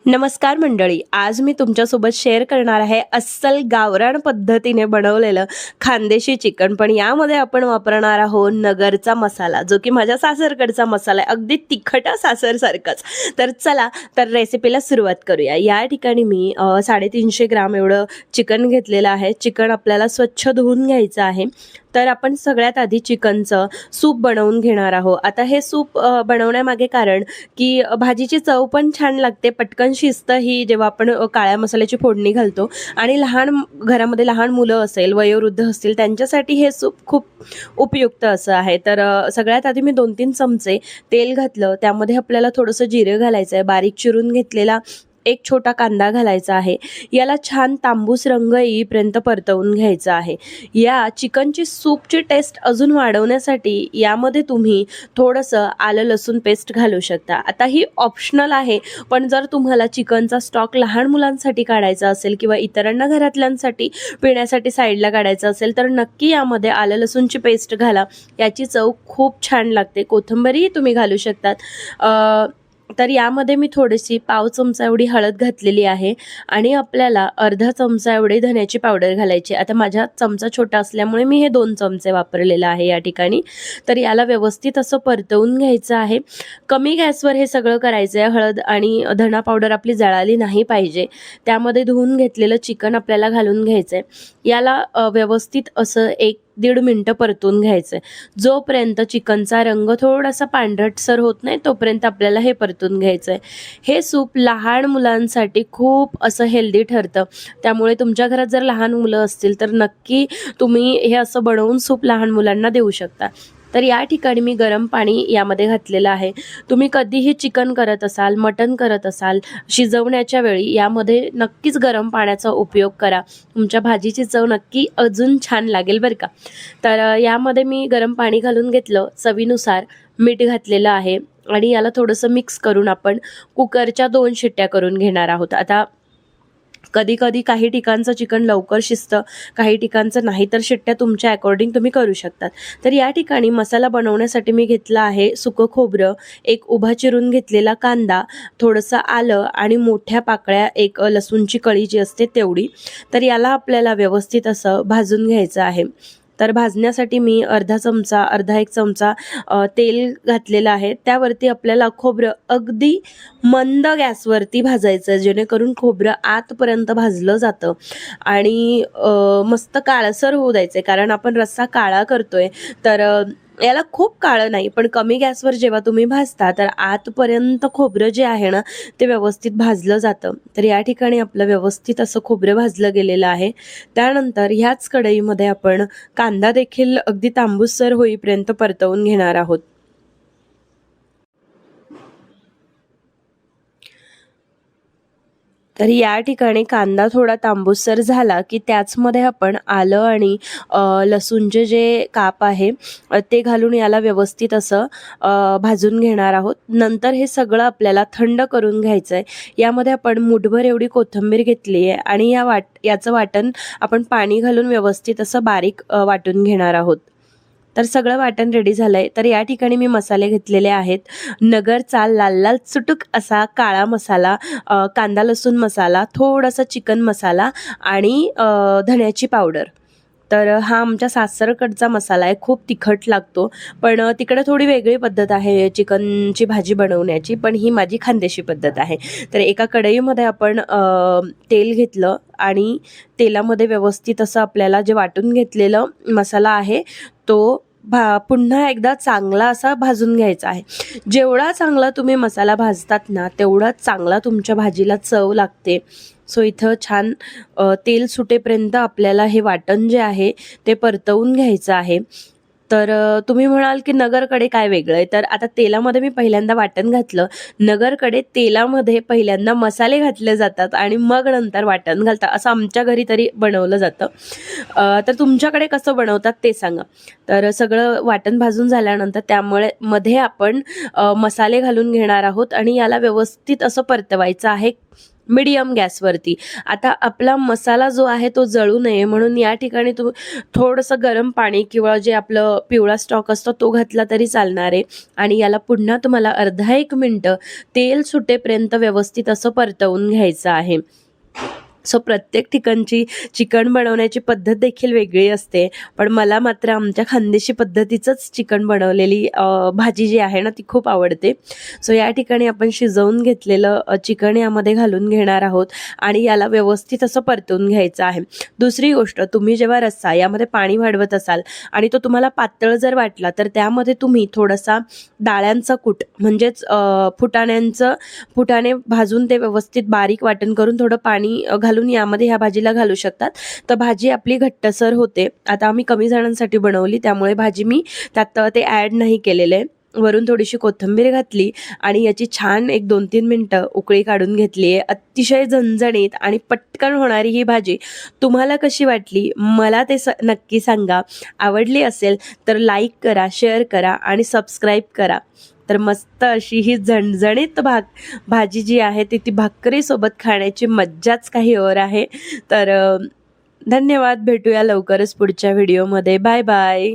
नमस्कार मंडळी, आज मी तुमच्यासोबत शेअर करणार आहे अस्सल गावरान पद्धतीने बनवलेलं खानदेशी चिकन. पण यामध्ये आपण वापरणार आहोत नगरचा मसाला, जो की माझ्या सासरकडचा मसाला आहे, अगदी तिखटा सासरसारखाच. तर चला तर रेसिपीला सुरुवात करूया. या ठिकाणी मी 350 ग्राम एवढं चिकन घेतलेलं आहे. चिकन आपल्याला स्वच्छ धुवून घ्यायचं आहे. तर आपण सगळ्यात आधी चिकनचं सूप बनवून घेणार आहोत. आता हे सूप बनवण्यामागे कारण की भाजीची चव पण छान लागते, पटकन शिजतं ही जेव्हा आपण काळ्या मसाल्याची फोडणी घालतो. आणि घरामध्ये लहान मुलं असेल, वयोवृद्ध असतील, त्यांच्यासाठी हे सूप खूप उपयुक्त असं आहे. तर सगळ्यात आधी मी 2-3 चमचे तेल घातलं. त्यामध्ये आपल्याला थोडंसं जिरं घालायचं आहे, बारीक चिरून घेतलेला एक छोटा कांदा घालायचा आहे. याला छान तांबूस रंग येईपर्यंत परतवून घ्यायचा आहे. या चिकनची सूपची टेस्ट अजून वाढवण्यासाठी यामध्ये तुम्ही थोडंसं आलं लसूण पेस्ट घालू शकता. आता ही ऑप्शनल आहे, पण जर तुम्हाला चिकनचा स्टॉक लहान मुलांसाठी काढायचा असेल किंवा इतरांना घरातल्यांसाठी पिण्यासाठी साईडला काढायचं असेल तर नक्की यामध्ये आलं लसूणची पेस्ट घाला. याची चव खूप छान लागते. कोथिंबीरही तुम्ही घालू शकतात. तर यामध्ये मी थोडीशी पाव चमचा एवढी हळद घातलेली आहे आणि आपल्याला अर्धा चमचा एवढी धन्याची पावडर घालायची. आता माझा चमचा छोटा असल्यामुळे मी हे 2 चमचे वापरलेलं आहे या ठिकाणी. तर याला व्यवस्थित असं परतवून घ्यायचं आहे. कमी गॅसवर हे सगळं करायचं आहे. हळद आणि धना पावडर आपली जळाली नाही पाहिजे. त्यामध्ये धुवून घेतलेलं चिकन आपल्याला घालून घ्यायचं आहे. याला व्यवस्थित असं 1-1.5 मिनटं परतून घ्यायचं आहे. जोपर्यंत चिकनचा रंग थोडासा पांढरटसर होत नाही तोपर्यंत आपल्याला हे परतून घ्यायचं आहे. हे सूप लहान मुलांसाठी खूप असं हेल्दी ठरतं. त्यामुळे तुमच्या घरात जर लहान मुलं असतील तर नक्की तुम्ही हे असं बनवून सूप लहान मुलांना देऊ शकता. तर या ठिकाणी मी गरम पाणी यामध्ये घातलेलं आहे. तुम्ही कधीही चिकन करत असाल, मटण करत असाल, शिजवण्याच्या वेळी यामध्ये नक्कीच गरम पाण्याचा उपयोग करा. तुमच्या भाजीची चव नक्की अजून छान लागेल बरं का. तर यामध्ये मी गरम पाणी घालून घेतलं. चवीनुसार मीठ घातलेलं आहे आणि याला थोडंसं मिक्स करून आपण कुकरच्या 2 शिट्ट्या करून घेणार आहोत. आता कधी कधी काही ठिकाणचं चिकन लवकर शिजतं, काही ठिकाणचं नाही, तर शिट्ट्या तुमच्या अकॉर्डिंग तुम्ही करू शकतात. तर या ठिकाणी मसाला बनवण्यासाठी मी घेतला आहे सुकं खोबरं, एक उभा चिरून घेतलेला कांदा, थोडंसं आलं आणि मोठ्या पाकळ्या एक लसूणची कळी जी असते तेवढी. तर याला आपल्याला व्यवस्थित असं भाजून घ्यायचं आहे. तर भाजण्यासाठी मी अर्धा एक चमचा तेल घातलेलं आहे. त्यावरती आपल्याला खोबरं अगदी मंद गॅसवरती भाजायचं, जेणेकरून खोबरं आतपर्यंत भाजलं जातं आणि मस्त काळसर होऊ द्यायचं. कारण आपण रस्सा काळा करतोय, तर याला खूप काळं नाही, पण कमी गॅसवर जेव्हा तुम्ही भाजता तर आतपर्यंत खोबरं जे आहे ना ते व्यवस्थित भाजलं जातं. तर या ठिकाणी आपलं व्यवस्थित असं खोबरं भाजलं गेलेलं आहे. त्यानंतर ह्याच कढईमध्ये आपण कांदा देखील अगदी तांबूसर होईपर्यंत परतवून घेणार आहोत. तर या ठिकाणी कांदा थोडा तांबूसर झाला की त्याचमध्ये आपण आलं आणि लसूणचे जे काप आहे ते घालून याला व्यवस्थित असं भाजून घेणार आहोत. नंतर हे सगळं आपल्याला थंड करून घ्यायचं आहे. यामध्ये आपण मुठभर एवढी कोथिंबीर घेतली आहे आणि याचं वाटण आपण पाणी घालून व्यवस्थित असं बारीक वाटून घेणार आहोत. तर सगळं वाटण रेडी झालंय. तर या ठिकाणी मी मसाले घेतलेले आहेत. नगरचा लाल लाल चुटुक असा काळा मसाला, कांदा लसूण मसाला, थोडासा चिकन मसाला आणि धण्याची पावडर. तर हा आमच्या सासरकडचा मसाला आहे, खूप तिखट लागतो. पण तिकडे थोडी वेगळी पद्धत आहे चिकनची भाजी बनवण्याची, पण ही माझी खानदेशी पद्धत आहे. तर एका कढईमध्ये आपण तेल घेतलं आणि तेलामध्ये व्यवस्थित असं आपल्याला जे वाटून घेतलेलं मसाला आहे तो पुन्हा एकदा चांगला असा भाजून घ्यायचा आहे. जेवढा चांगला तुम्ही मसाला भाजतात ना तेवढाच चांगला तुमच्या भाजीला चव लागते. सो इथं छान तेल सुटेपर्यंत आपल्याला हे वाटण जे आहे ते परतवून घ्यायचं आहे. तर तुम्ही म्हणाल की नगरकडे काय वेगळं आहे? तर आता तेलामध्ये मी पहिल्यांदा वाटण घातलं. नगरकडे तेलामध्ये पहिल्यांदा मसाले घातले जातात आणि मग नंतर वाटण घालतात, असं आमच्या घरी तरी बनवलं जातं. तर तुमच्याकडे कसं बनवतात ते सांगा. तर सगळं वाटण भाजून झाल्यानंतर त्यामुळे मध्ये आपण मसाले घालून घेणार आहोत आणि याला व्यवस्थित असं परतवायचं आहे. मीडियम गॅसवरती. आता आपला मसाला जो आहे तो जळू नये म्हणून या ठिकाणी थोडंसं गरम पाणी किंवा जे आपलं पिवळा स्टॉक असतो तो घातला तरी चालणार आहे. आणि याला पुन्हा तुम्हाला अर्धा 1 मिनिटं तेल सुटेपर्यंत व्यवस्थित असं परतवून घ्यायचं आहे. सो प्रत्येक ठिकाणची चिकन बनवण्याची पद्धत देखील वेगळी असते, पण मला मात्र आमच्या खानदेशी पद्धतीचंच चिकन बनवलेली भाजी जी आहे ना ती खूप आवडते. सो या ठिकाणी आपण शिजवून घेतलेलं चिकन यामध्ये घालून घेणार आहोत आणि याला व्यवस्थित असं परतून घ्यायचं आहे. दुसरी गोष्ट, तुम्ही जेव्हा रस्सा यामध्ये पाणी वाढवत असाल आणि तो तुम्हाला पातळ जर वाटला तर त्यामध्ये तुम्ही थोडासा डाळ्यांचा कूट म्हणजेच फुटाणे भाजून ते व्यवस्थित बारीक वाटण करून थोडं पाणी घालून यामध्ये ह्या भाजीला घालू शकतात. तर भाजी आपली घट्टसर होते. आता आम्ही कमी जणांसाठी बनवली त्यामुळे भाजी मी त्यात ते ॲड नाही केलेलं आहे. वरून थोडीशी कोथिंबीर घातली आणि याची छान एक 2-3 मिनिटं उकळी काढून घेतली आहे. अतिशय झणझणीत आणि पटकन होणारी ही भाजी तुम्हाला कशी वाटली मला ते नक्की सांगा. आवडली असेल तर लाईक करा, शेअर करा आणि सबस्क्राईब करा. तर मस्त अशी ही झणझणीत भाजी जी आहे ती भाकरीसोबत खाण्याची मज्जाच काही और आहे. तर धन्यवाद. भेटूया लवकरच पुढच्या व्हिडिओमध्ये. Bye bye.